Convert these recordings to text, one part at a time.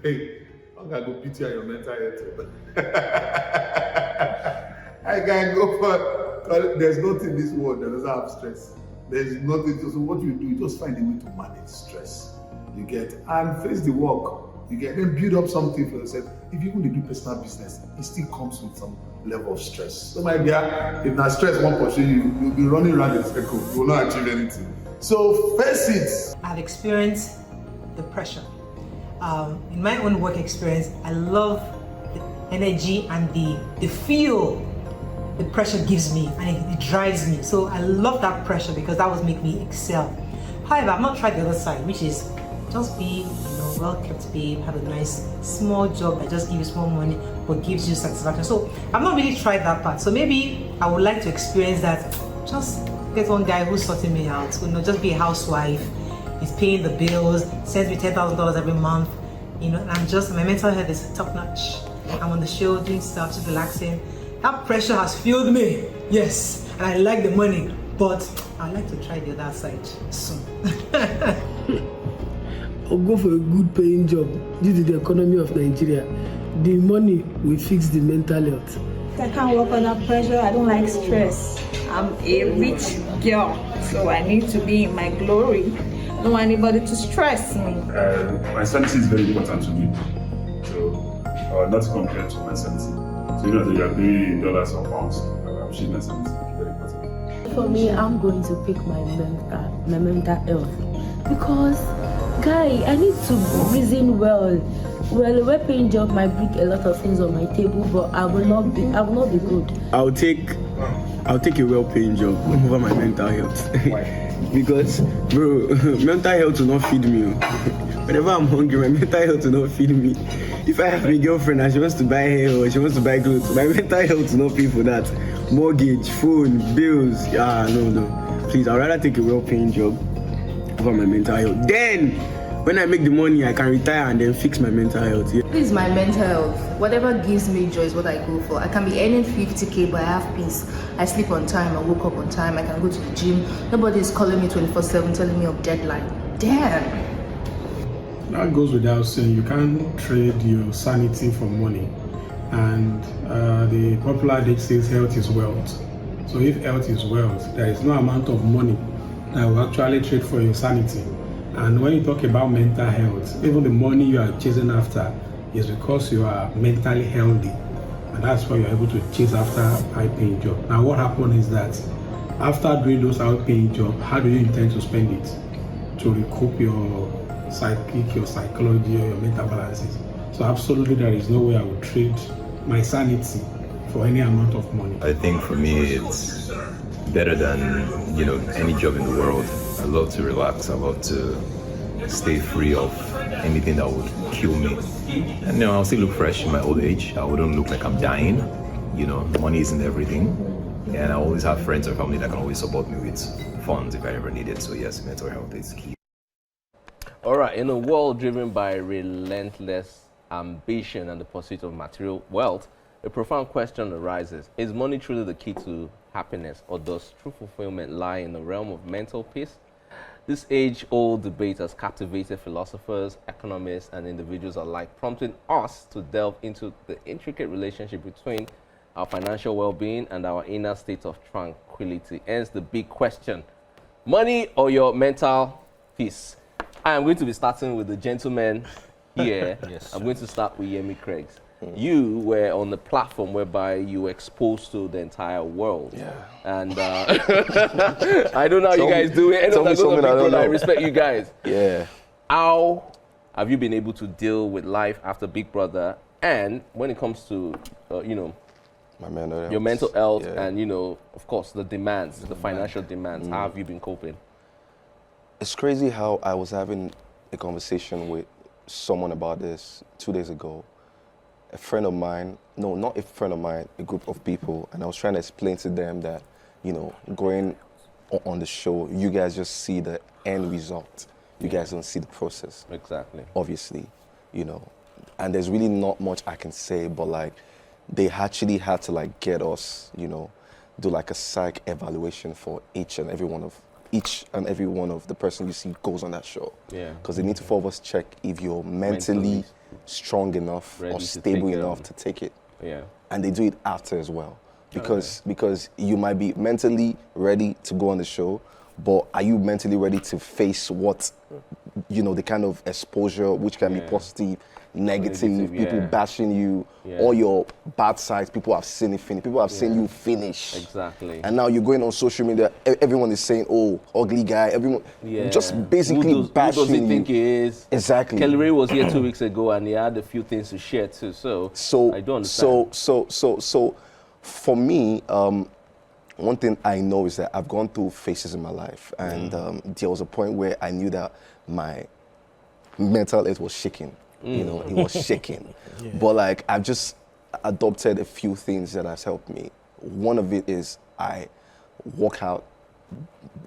Hey, I'm gonna go pity your mental health. I can go for, cause there's nothing in this world that doesn't have stress. There's nothing. So what you just find a way to manage stress. You get and face the work. You get then build up something for yourself. If you want to do personal business, it still comes with some level of stress. So my dear, if that stress won't pursue you, you'll be running around in circle. You will not achieve anything. So face it. I've experienced the pressure. In my own work experience, I love the energy and the feel the pressure gives me, and it drives me. So I love that pressure because that would make me excel. However, I've not tried the other side, which is just be, well-kept babe, have a nice small job that just gives you small money but gives you satisfaction. So I've not really tried that part. So maybe I would like to experience that. Just get one guy who's sorting me out, just be a housewife. He's paying the bills, sends me $10,000 every month, and my mental health is top notch. I'm on the show doing stuff, just relaxing. That pressure has fueled me, yes, and I like the money, but I'd like to try the other side soon. I'll go for a good paying job due to the economy of Nigeria. The money will fix the mental health. I can't work under pressure. I don't like stress. I'm a rich girl, so I need to be in my glory. I don't want anybody to stress me. My sanity is very important to me. So, not compared to my sanity. So, that you are doing in dollars or pounds, I appreciate my sanity. Very important. For me, I'm going to pick my mental health because, guy, I need to reason well. Well, a well-paying job might bring a lot of things on my table, but I will not be good. I'll take a well-paying job over my mental health. Because, bro, mental health will not feed me. Whenever I'm hungry, my mental health will not feed me. If I have a girlfriend and she wants to buy hair or she wants to buy clothes, my mental health will not pay for that. Mortgage, phone, bills, no. Please, I'd rather take a well-paying job over my mental health. Then, when I make the money, I can retire and then fix my mental health. Yeah. This is my mental health. Whatever gives me joy is what I go for. I can be earning 50k, but I have peace. I sleep on time, I woke up on time, I can go to the gym. Nobody is calling me 24/7 telling me of deadline. Damn. That goes without saying. You can't trade your sanity for money. And the popular adage says health is wealth. So if health is wealth, there is no amount of money that will actually trade for your sanity. And when you talk about mental health, even the money you are chasing after is because you are mentally healthy. And that's why you're able to chase after a high-paying job. Now what happens is that after doing those high-paying jobs, how do you intend to spend it? To recoup your psychic, your psychology, or your mental balances. So absolutely there is no way I would trade my sanity for any amount of money. I think for me it's better than any job in the world. I love to relax. I love to stay free of anything that would kill me. And I'll still look fresh in my old age. I wouldn't look like I'm dying. Money isn't everything. And I always have friends or family that can always support me with funds if I ever need it. So yes, mental health is key. All right, in a world driven by relentless ambition and the pursuit of material wealth, a profound question arises. Is money truly the key to happiness, or does true fulfillment lie in the realm of mental peace? This age-old debate has captivated philosophers, economists, and individuals alike, prompting us to delve into the intricate relationship between our financial well-being and our inner state of tranquility. Hence the big question, money or your mental peace? I am going to be starting with the gentleman here. Yes. I'm going to start with Yemi Cregx. You were on the platform whereby you were exposed to the entire world. Yeah. And I don't know how you guys do it. I respect you guys. Yeah. How have you been able to deal with life after Big Brother? And when it comes to, my mental health. Your mental health and, of course, the demands, the financial demands, how have you been coping? It's crazy how I was having a conversation with someone about this 2 days ago. A friend of mine, no, not a friend of mine, a group of people, and I was trying to explain to them that, going on the show, you guys just see the end result. You guys don't see the process. Exactly. Obviously, and there's really not much I can say, but they actually had to get us, do a psych evaluation for each and every one of the person you see goes on that show. Yeah. Because they need to first check if you're mentally strong enough Ready or to stable take, enough to take it. Yeah. And they do it after as well. Because you might be mentally ready to go on the show, but are you mentally ready to face what, the kind of exposure which can be positive, negative, people bashing you, all your bad sides, people have seen it finish, people have seen you finish. Exactly. And now you're going on social media, everyone is saying, oh, ugly guy, everyone, just basically bashing who does he you. think he is? Exactly. Kelly Ray was here 2 weeks ago and he had a few things to share too, so I don't understand. So for me, one thing I know is that I've gone through phases in my life, and there was a point where I knew that my mental health was shaking. It was shaking. But like, I've just adopted a few things that has helped me. One of it is I work out.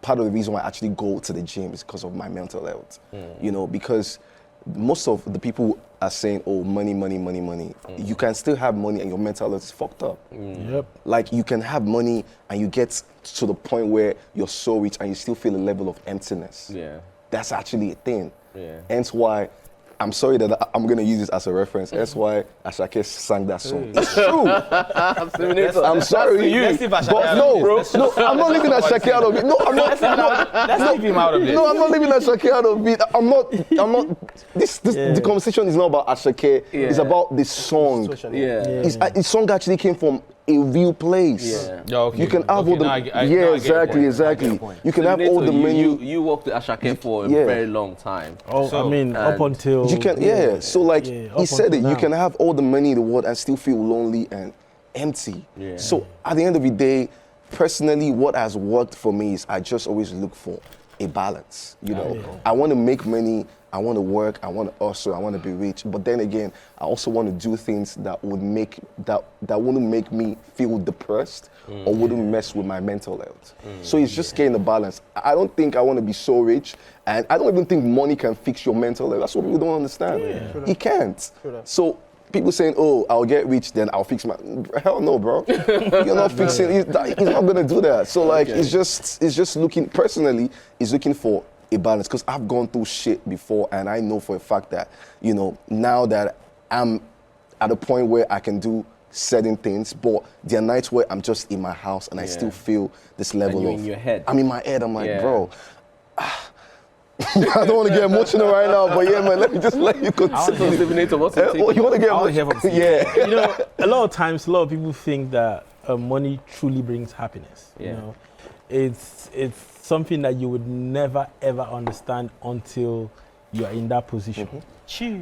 Part of the reason why I actually go to the gym is because of my mental health. Because most of the people are saying, oh, money, money, money, money. You can still have money and your mental health is fucked up. Yep. Like, you can have money and you get to the point where you're so rich and you still feel a level of emptiness. Yeah. That's actually a thing. Yeah. Hence why, I'm sorry that I'm going to use this as a reference. That's why Ashake sang that song. It's true. I'm sorry. But no, I'm not leaving Ashake out of it. No, I'm not. Let's leave him out of it. No, I'm not leaving Ashake out of it. I'm not. The conversation is not about Ashake. Yeah. It's about the song. The song actually came from a real place. You can have all the exactly. You can have all the menu. You worked with Ashake for a very long time. Up until you can So like he said it, you can have all the money in the world and still feel lonely and empty. So at the end of the day, personally, what has worked for me is I just always look for a balance. I want to make money, I want to work, I want to hustle, I want to be rich. But then again, I also want to do things that would make that wouldn't make me feel depressed or wouldn't mess with my mental health. So it's just getting the balance. I don't think I want to be so rich, and I don't even think money can fix your mental health. That's what people don't understand. It can't. So people saying, oh, I'll get rich, then I'll fix my... Hell no, bro. You're not fixing... He's not going to do that. So like, it's just looking... Personally, it's looking for a balance, because I've gone through shit before, and I know for a fact that, now that I'm at a point where I can do certain things, but there are nights where I'm just in my house and I still feel this level of... in your head. I'm in my head, I'm like, bro... I don't want to get emotional right now, but yeah, man, let me just let you continue. You want to get emotional? Yeah. A lot of times, a lot of people think that money truly brings happiness. It's something that you would never ever understand until you are in that position.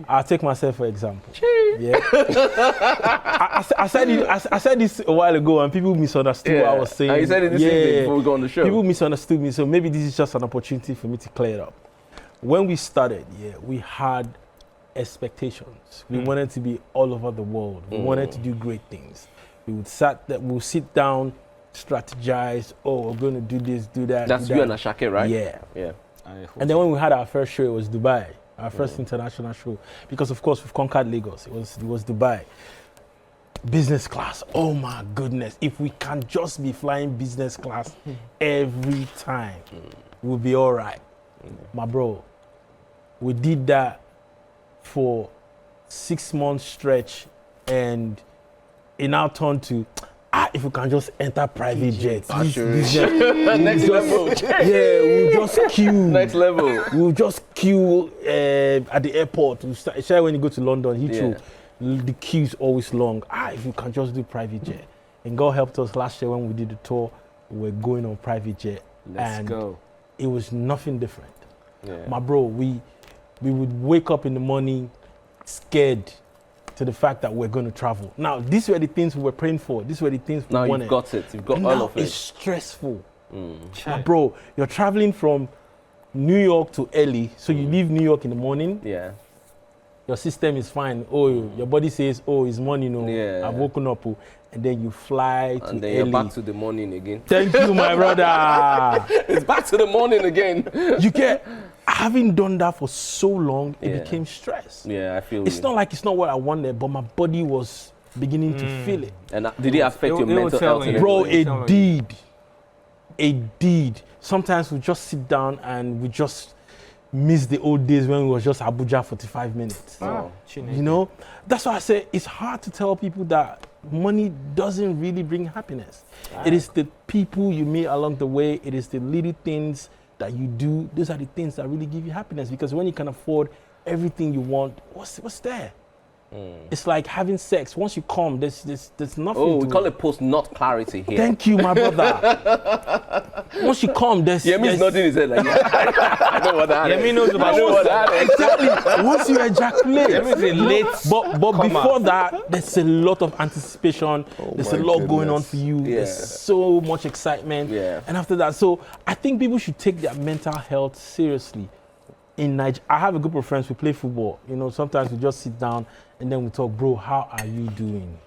I'll take myself for example. Yeah. I said this a while ago, and people misunderstood what I was saying. You said it this evening before we go on the show. People misunderstood me, so maybe this is just an opportunity for me to clear it up. When we started, we had expectations. We wanted to be all over the world. We wanted to do great things. We'll sit down, strategize. Oh, we're going to do this, do that. That's you and Ashake, right? Yeah. And then when we had our first show, it was Dubai, our first international show, because of course we've conquered Lagos. It was Dubai. Business class. Oh my goodness! If we can just be flying business class every time, we'll be all right. My bro, we did that for 6 months stretch, and it now turned to, if we can just enter private jets. Next level. We'll just queue. Next level. We'll just queue at the airport. Especially when you go to London, Heathrow, the queue is always long. If we can just do private jet. And God helped us last year when we did the tour, we were going on private jet. Let's go. It was nothing different. My bro, we would wake up in the morning scared to the fact that we're going to travel. Now, these were the things we were praying for. These were the things we wanted. Now you've got it. You've got all of it. It's stressful. Bro, you're traveling from New York to LA. So you leave New York in the morning. Your system is fine. Your body says, it's morning. I've woken up. And then you fly to and then LA. you're back to the morning again. Thank you, my brother. It's back to the morning again. Having done that for so long, it became stress. I feel it's not like it's not what I wanted, but my body was beginning to feel it. And did it affect your mental health? Bro, it did. It did. Sometimes we just sit down and we just miss the old days when we was just Abuja 45 minutes. You know, that's why I say it's hard to tell people that money doesn't really bring happiness. It is the people you meet along the way. It is the little things that you do. Those are the things that really give you happiness, because when you can afford everything you want, what's there? It's like having sex. Once you come, there's nothing. Oh, we call it post-nut clarity here. Thank you, my brother. Once you come, Yemi's nodding his head like, I know what that is. Yemi knows about that. Exactly. Once you ejaculate. Yemi's a late but before that, there's a lot of anticipation. There's a lot going on for you. There's so much excitement. And after that, so I think people should take their mental health seriously. In Nigeria, I have a group of friends who play football. You know, sometimes we just sit down and then we talk, bro, how are you doing?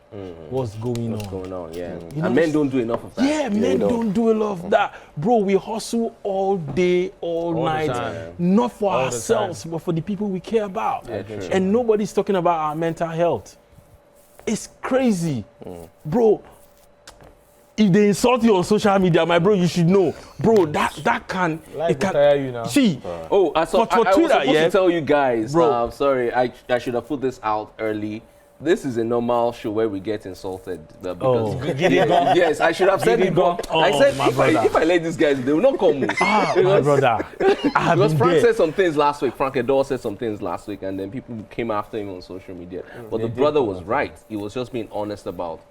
What's going on? Yeah. You know, and men don't do enough of that. Yeah, men don't do a lot of that. Bro, we hustle all day, all night. Not for ourselves, but for the people we care about. And nobody's talking about our mental health. It's crazy. Bro, if they insult you on social media, my bro, you should know. Bro, that can... It can tire you now. See, I for was Twitter, supposed to tell you guys, bro. Sorry, I should have put this out early. This is a normal show where we get insulted. Because yes, I should have said it. I said, if I let these guys, they will not come. My brother. Because Frank said some things last week. Frank Edor said some things last week, and then people came after him on social media. But the brother was right. He was just being honest about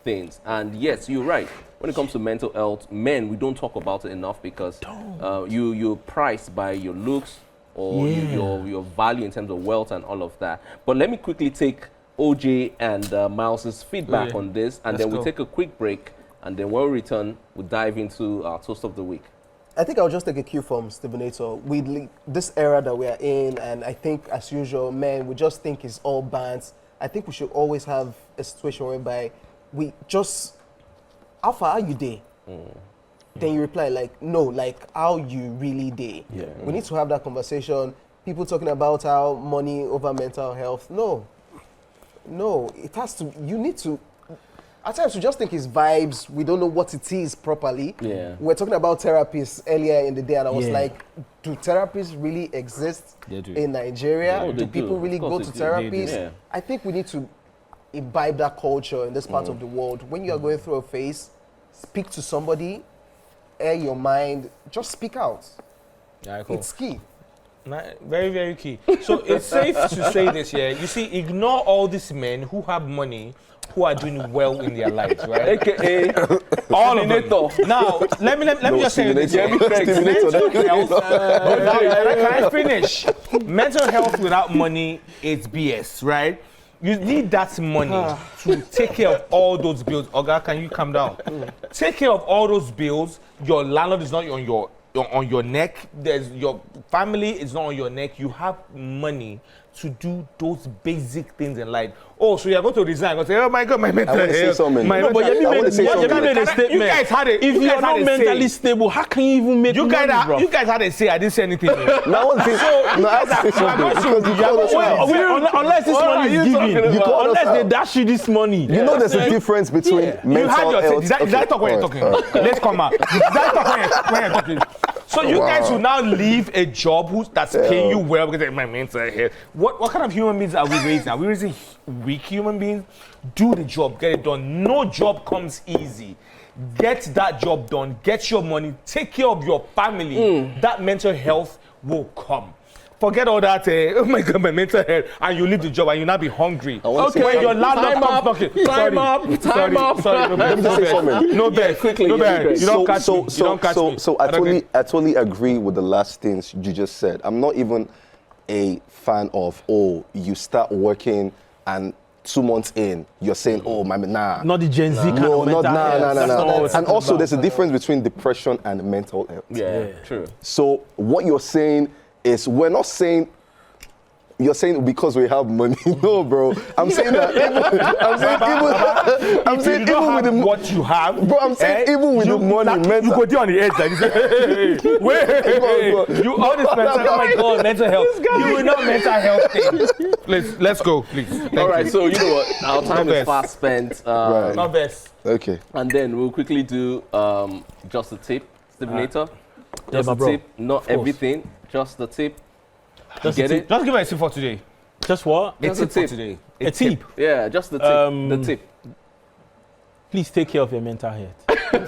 things. And yes, you're right. When it comes to mental health, men, we don't talk about it enough because you're priced by your looks or your value in terms of wealth and all of that. But let me quickly take OJ and Miles's feedback on this, and then we'll take a quick break, and then when we return, we'll dive into our toast of the week. I think I'll just take a cue from Stevenator. With this era that we are in, and I think, as usual, men, we just think it's all bans. I think we should always have a situation whereby we just, how far are you there? Then you reply like, no, like how you really there. We need to have that conversation. People talking about how money over mental health. No, it has to, you need to, at times we just think it's vibes. We don't know what it is properly. We're talking about therapists earlier in the day, and I was like, do therapists really exist in Nigeria? Do people really go to therapists? I think we need to imbibe that culture in this part of the world. When you are going through a phase, speak to somebody, air your mind, just speak out. It's key. Very, very key. So it's safe to say this, you see, ignore all these men who have money, who are doing well in their lives, right? AKA all of them. Now, let me just say this. Mental health, can I finish? Mental health without money is BS, right? You need that money to take care of all those bills. Oga, can you calm down? Take care of all those bills. Your landlord is not on your neck. There's your family is not on your neck. You have money to do those basic things in life. Oh, so you're going to resign? Going to say, oh my God, my mental health. You guys had a. If you're not mentally stable, how can you even make money, bro? You guys had a say. I didn't say anything. Unless this money is given, unless they dash you this money. You know there's a difference between mental health. Did I talk when you're talking? Let's come out. Did I talk when you're talking? So you guys will now leave a job that's paying you well because of my mental health. What kind of human beings are we raising? Are we raising weak human beings? Do the job, get it done. No job comes easy. Get that job done. Get your money. Take care of your family. That mental health will come. Forget all that, oh my God, my mental health, and you leave the job and you now be hungry. Okay, when your landlord comes knocking. Time up. No bad. Quickly. You don't catch me. So I totally agree with the last things you just said. I'm not even a fan of, you start working and 2 months in, you're saying, nah. Not the Gen Z kind of mental health. No. And also, there's a difference between depression and mental health. Yeah, true. So what you're saying is, we're not saying, you're saying because we have money. No, bro. I'm saying that even with the what you have, bro. I'm saying even with the money, mental. You go there on the edge like this. Wait. You all this mental. Oh my God, mental health. You will not mental health thing. Let's go, please. All right. So you know what? Our time is fast spent. Not best. Okay. And then we'll quickly do just the tip, Stevenator. Just the tip, not everything. Just the tip. Just Get a it? tip. Just give her a tip for today. Just what? A Just a tip for tip. today. A tip. Yeah, just the tip. The tip. Please take care of your mental health.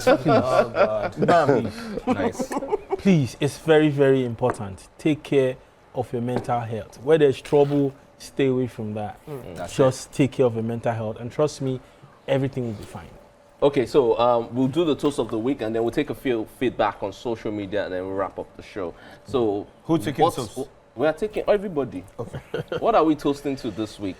Oh God. Nice. Please, it's very, very important. Take care of your mental health. Where there's trouble, stay away from that. Just take care of your mental health, and trust me, everything will be fine. Okay, so we'll do the toast of the week, and then we'll take a few feedback on social media, and then we'll wrap up the show. So Who's taking toast? We are taking everybody. Okay. What are we toasting to this week?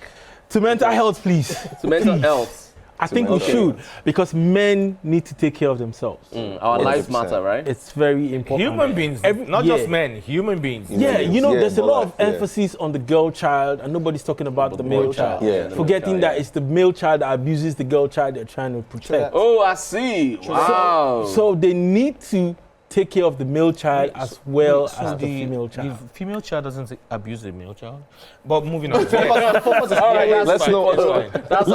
To mental health, please. To mental Please. health. I think we should, because men need to take care of themselves. Our lives matter, right? It's very important. Human beings, not just men, human beings. Yeah, you know, there's a more lot like- of emphasis on the girl child, and nobody's talking about the male child. Yeah. Forgetting that it's the male child that abuses the girl child they're trying to protect. Oh, I see. Wow. So they need to take care of the male child as well as the female The child. female child doesn't abuse the male child. But moving on. All right, Yeah, that's let's fine. know. That's fine. That's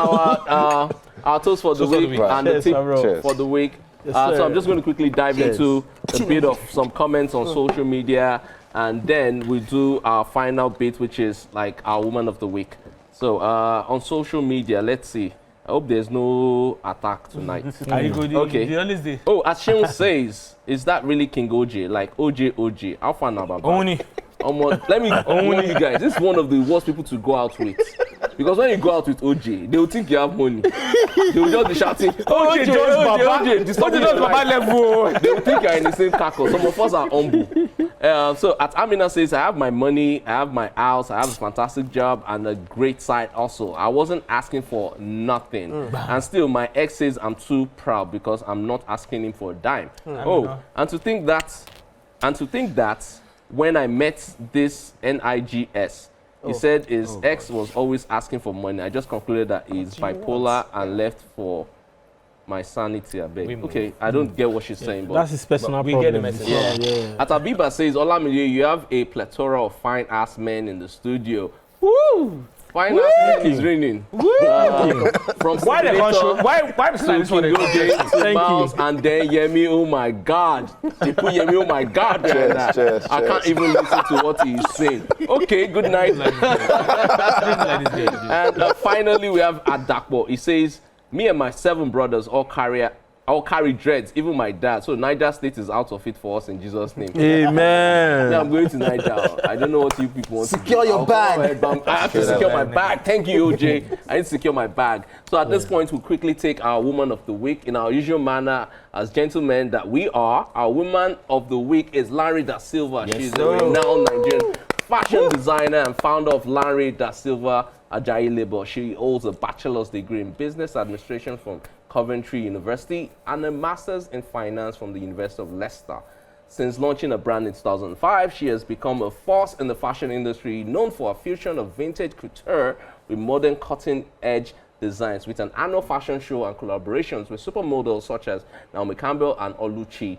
our toast for the Toast of the week week. and Cheers, the tip bro. Cheers. for the week. Yes, So sir. I'm just going to quickly dive Cheers. into a bit of some comments on social media, and then we do our final bit, which is like our woman of the week. So on social media, let's see. I hope there's no attack tonight. Are you good? Okay. The only day. Oh, as Sheun says, is that really King OJ? Like OJ? How far now, Baba? Only. Let me warn you guys. This is one of the worst people to go out with, because when you go out with OJ, they will think you have money. They will just be shouting, OJ, OJ, disturbing just your Baba life. level. They will think you're in the same cackle. Some of us are humble. So at Amina says, I have my money, I have my house, I have a fantastic job and a great side also. I wasn't asking for nothing. And still my ex says I'm too proud because I'm not asking him for a dime. And to think that when I met this NIGS, he said his ex was always asking for money. I just concluded that he's bipolar and left for my sanity, I beg. Okay, I don't get what she's saying, but That's his personal we problem. get the message. Yeah. Atabiba says, Olamide, you have a plethora of fine-ass men in the studio. Woo! Fine-ass men is raining. From Why the control? Why to King OJ, to Miles, and then Yemi, oh my God. They put Yemi, oh my God, behind that. cheers, I can't even listen to what he's saying. Okay, good night. And finally, we have Adakbo. He says, me and my 7 brothers all carry dreads, even my dad. So Niger State is out of it for us in Jesus' name. Amen. Yeah, I'm going to Niger. I don't know what you people want Secure to do. your I'll bag. go ahead, but I have to secure my bag. Thank you, OJ. I need to secure my bag. So at this point, we'll quickly take our woman of the week. In our usual manner, as gentlemen that we are, our woman of the week is Larry Da Silva. She's a renowned Nigerian fashion designer and founder of Larry Da Silva Ajayi Label. She holds a bachelor's degree in business administration from Coventry University and a master's in finance from the University of Leicester. Since launching a brand in 2005, she has become a force in the fashion industry, known for a fusion of vintage couture with modern cutting-edge designs, with an annual fashion show and collaborations with supermodels such as Naomi Campbell and Oluchi.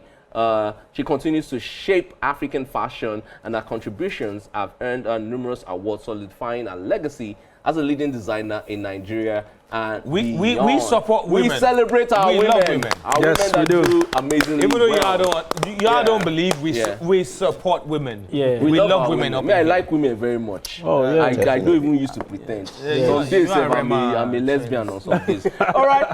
She continues to shape African fashion, and her contributions have earned her numerous awards, solidifying her legacy as a leading designer in Nigeria and We beyond. support women. We celebrate our We women. love women. Our Yes, women that we do. do amazingly Even though well. y'all don't believe, Yeah. we support women. Yeah. We love our women. Up Me, I in here. like women very much. Oh, yeah. I don't even used to pretend. Yeah. Some days You are I'm a Rema. lesbian or some days. All right.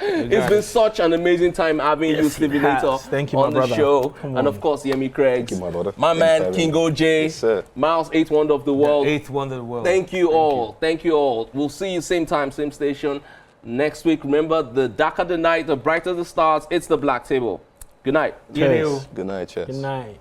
It's been such an amazing time having you, Stevie has. Nato, Thank you, my on the brother. show. Come And on. of course, Yemi Cregx. Thank you, my brother. My Thanks man, for having King me. OJ. Yes, sir. Miles, 8th Wonder of the World. 8th wonder of the world. Thank you all. Thank you all. We'll see you same time, same station next week. Remember, the darker the night, the brighter the stars. It's the Black Table. Good night. Cheers. Good night, cheers. Good night.